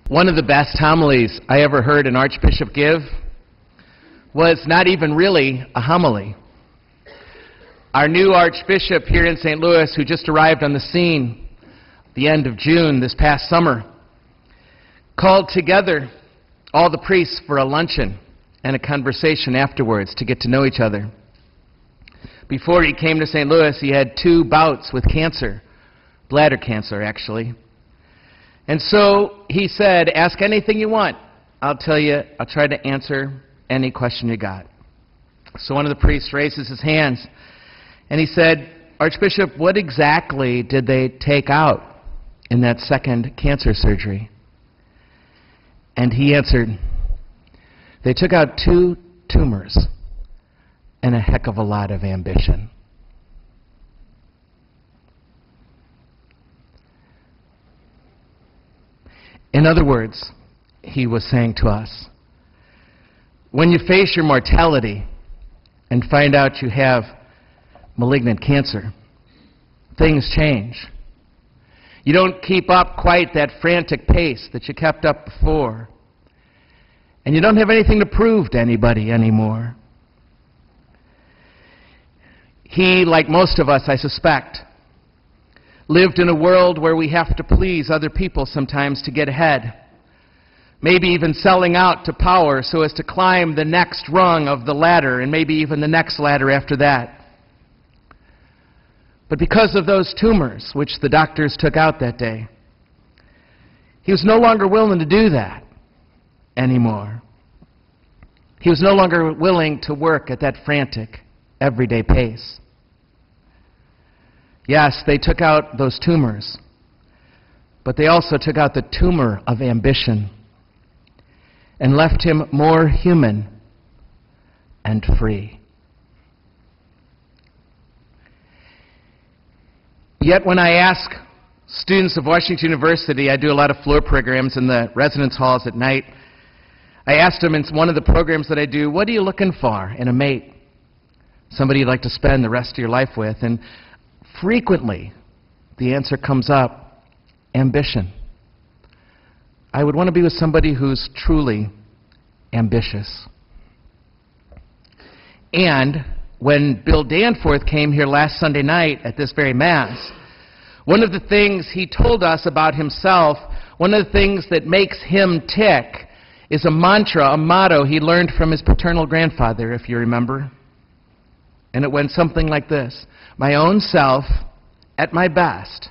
One of the best homilies I ever heard an archbishop give was not even really a homily. Our new archbishop here in St. Louis, who just arrived on the scene the end of June this past summer, called together all the priests for a luncheon and a conversation afterwards to get to know each other. Before he came to St. Louis, he had 2 bouts with cancer, bladder cancer actually. And so he said, ask anything you want. I'll try to answer any question you got. So one of the priests raises his hands and he said, Archbishop, what exactly did they take out in that second cancer surgery? And he answered, they took out 2 tumors and a heck of a lot of ambition. In other words, he was saying to us, when you face your mortality and find out you have malignant cancer, things change. You don't keep up quite that frantic pace that you kept up before. And you don't have anything to prove to anybody anymore. He, like most of us, I suspect, lived in a world where we have to please other people sometimes to get ahead. Maybe even selling out to power so as to climb the next rung of the ladder and maybe even the next ladder after that. But because of those tumors, which the doctors took out that day, he was no longer willing to do that anymore. He was no longer willing to work at that frantic, everyday pace. Yes, they took out those tumors, but they also took out the tumor of ambition and left him more human and free. Yet when I ask students of Washington University, I do a lot of floor programs in the residence halls at night, I asked them in one of the programs that I do, what are you looking for in a mate? Somebody you'd like to spend the rest of your life with? And frequently, the answer comes up, ambition. I would want to be with somebody who's truly ambitious. And when Bill Danforth came here last Sunday night at this very Mass, one of the things he told us about himself, one of the things that makes him tick, is a mantra, a motto he learned from his paternal grandfather, if you remember. And it went something like this: my own self at my best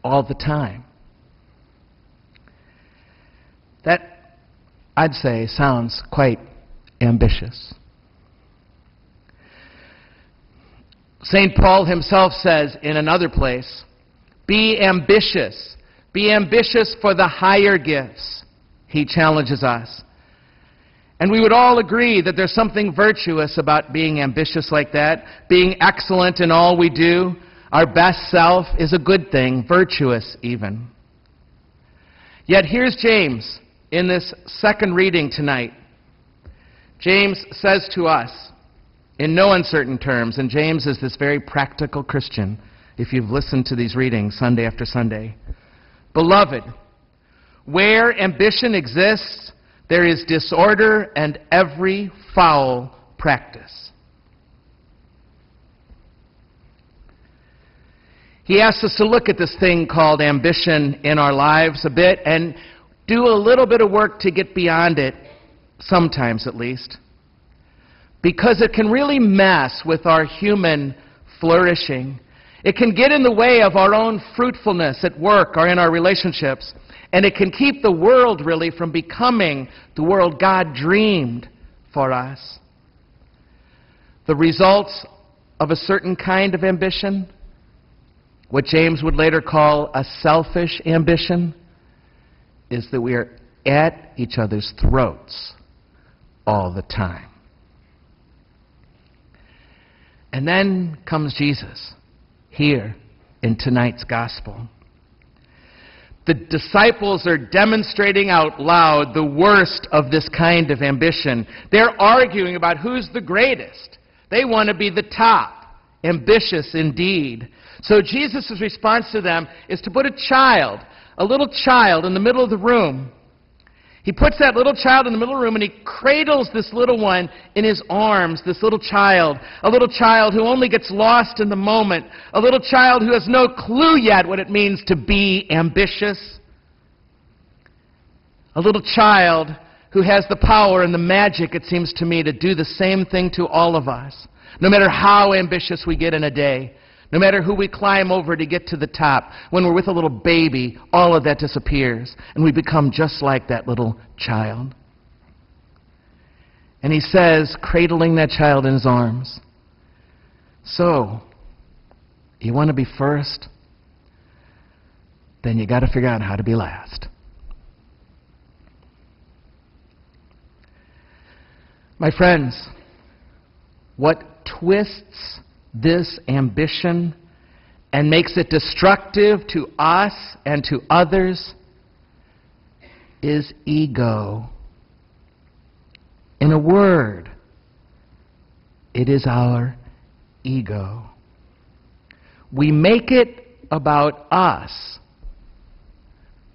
all the time. That, I'd say, sounds quite ambitious. St. Paul himself says in another place, be ambitious for the higher gifts. He challenges us. And we would all agree that there's something virtuous about being ambitious like that, being excellent in all we do. Our best self is a good thing, virtuous even. Yet here's James in this second reading tonight. James says to us, in no uncertain terms, and James is this very practical Christian, if you've listened to these readings Sunday after Sunday, beloved, where ambition exists, there is disorder and every foul practice. He asks us to look at this thing called ambition in our lives a bit and do a little bit of work to get beyond it, sometimes at least, because it can really mess with our human flourishing. It can get in the way of our own fruitfulness at work or in our relationships. And it can keep the world really from becoming the world God dreamed for us. The results of a certain kind of ambition, what James would later call a selfish ambition, is that we are at each other's throats all the time. And then comes Jesus here in tonight's gospel. The disciples are demonstrating out loud the worst of this kind of ambition. They're arguing about who's the greatest. They want to be the top ambitious indeed. So Jesus' response to them is to put a little child in the middle of the room. He puts that little child in the middle of the room and he cradles this little one in his arms, this little child. A little child who only gets lost in the moment. A little child who has no clue yet what it means to be ambitious. A little child who has the power and the magic, it seems to me, to do the same thing to all of us. No matter how ambitious we get in a day, no matter who we climb over to get to the top, when we're with a little baby, all of that disappears, and we become just like that little child. And he says, cradling that child in his arms, so, you want to be first? Then you got to figure out how to be last. My friends, what twists this ambition and makes it destructive to us and to others is ego. In a word, it is our ego. We make it about us.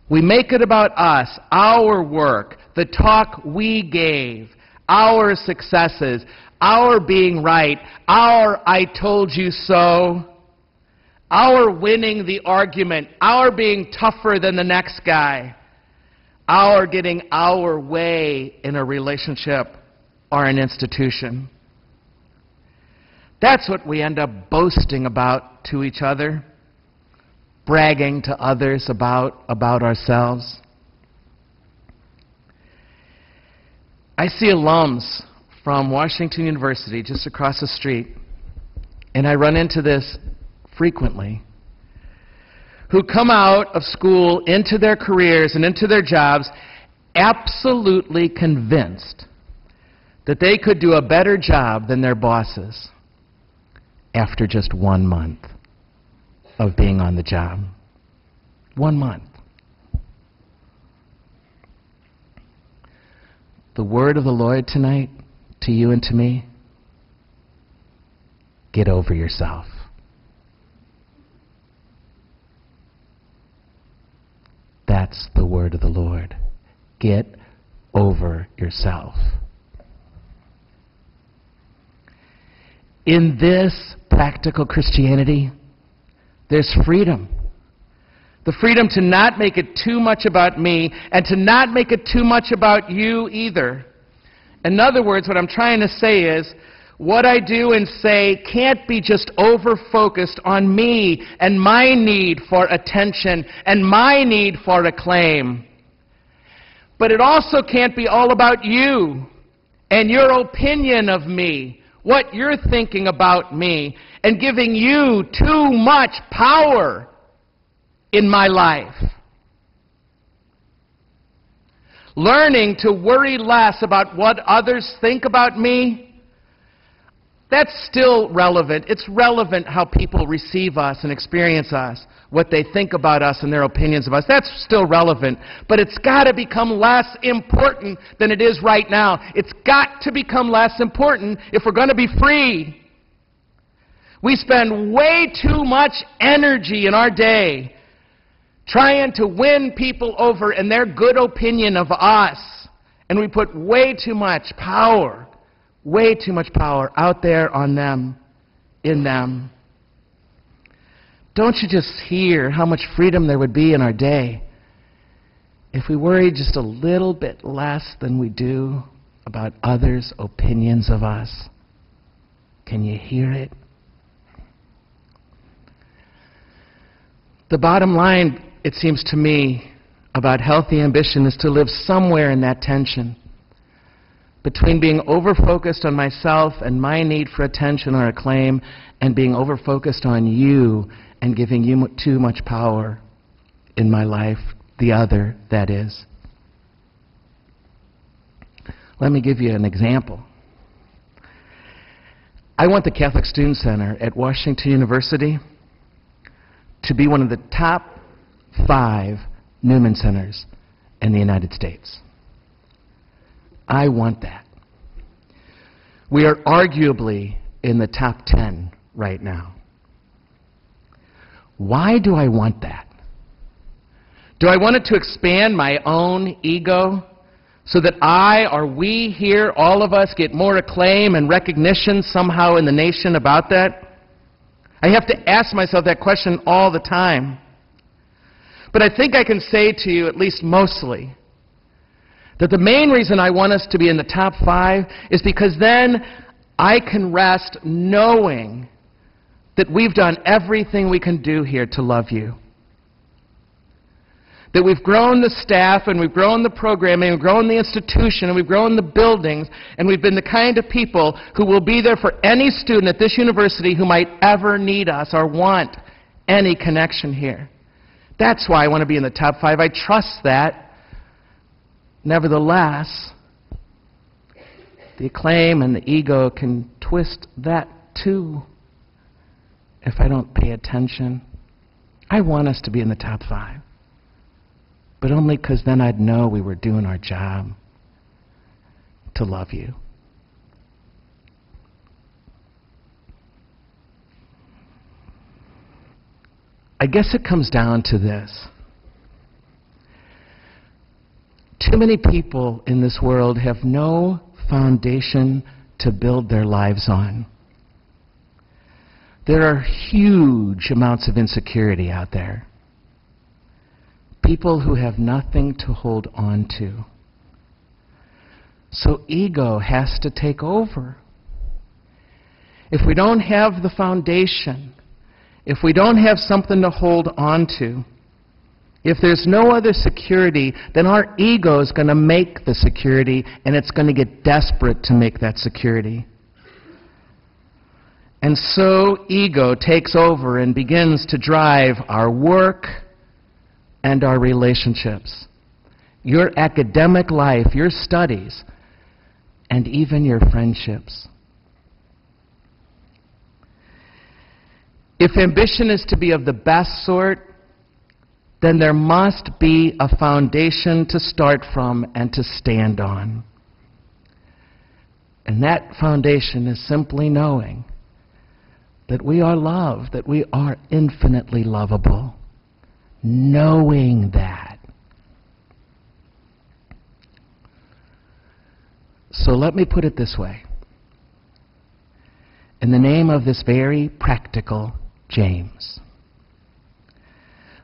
We make it about us, our work, the talk we gave, our successes, our being right, our I told you so, our winning the argument, our being tougher than the next guy, our getting our way in a relationship or an institution. That's what we end up boasting about to each other, bragging to others about ourselves. I see alums from Washington University just across the street, and I run into this frequently, who come out of school into their careers and into their jobs absolutely convinced that they could do a better job than their bosses after just 1 month of being on the job. 1 month. The word of the Lord tonight to you and to me, get over yourself. That's the word of the Lord. Get over yourself. In this practical Christianity, there's freedom. The freedom to not make it too much about me and to not make it too much about you either. In other words, what I'm trying to say is, what I do and say can't be just over-focused on me and my need for attention and my need for acclaim. But it also can't be all about you and your opinion of me, what you're thinking about me, and giving you too much power in my life. Learning to worry less about what others think about me, that's still relevant. It's relevant how people receive us and experience us, what they think about us and their opinions of us. That's still relevant. But it's got to become less important than it is right now. It's got to become less important if we're going to be free. We spend way too much energy in our day trying to win people over in their good opinion of us. And we put way too much power out there on them, in them. Don't you just hear how much freedom there would be in our day if we worried just a little bit less than we do about others' opinions of us? Can you hear it? The bottom line, it seems to me, about healthy ambition is to live somewhere in that tension between being over-focused on myself and my need for attention or acclaim and being over-focused on you and giving you too much power in my life, the other, that is. Let me give you an example. I want the Catholic Student Center at Washington University to be one of the top 5 Newman Centers in the United States. I want that. We are arguably in the top 10 right now. Why do I want that? Do I want it to expand my own ego so that I or we here, all of us, get more acclaim and recognition somehow in the nation about that? I have to ask myself that question all the time. But I think I can say to you, at least mostly, that the main reason I want us to be in the top 5 is because then I can rest knowing that we've done everything we can do here to love you. That we've grown the staff, and we've grown the programming, we've grown the institution, and we've grown the buildings, and we've been the kind of people who will be there for any student at this university who might ever need us or want any connection here. That's why I want to be in the top 5. I trust that. Nevertheless, the acclaim and the ego can twist that too if I don't pay attention. I want us to be in the top 5. But only because then I'd know we were doing our job to love you. I guess it comes down to this. Too many people in this world have no foundation to build their lives on. There are huge amounts of insecurity out there. People who have nothing to hold on to. So ego has to take over. If we don't have the foundation, if we don't have something to hold on to, if there's no other security, then our ego is going to make the security, and it's going to get desperate to make that security. And so ego takes over and begins to drive our work and our relationships, your academic life, your studies, and even your friendships. If ambition is to be of the best sort, then there must be a foundation to start from and to stand on. And that foundation is simply knowing that we are loved, that we are infinitely lovable. Knowing that. So let me put it this way. In the name of this very practical James,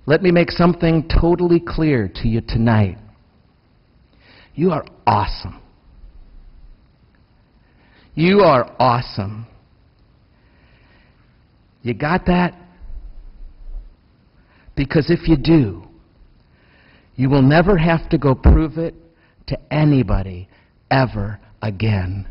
let me make something totally clear to you tonight. You are awesome. You are awesome. You got that? Because if you do, you will never have to go prove it to anybody ever again.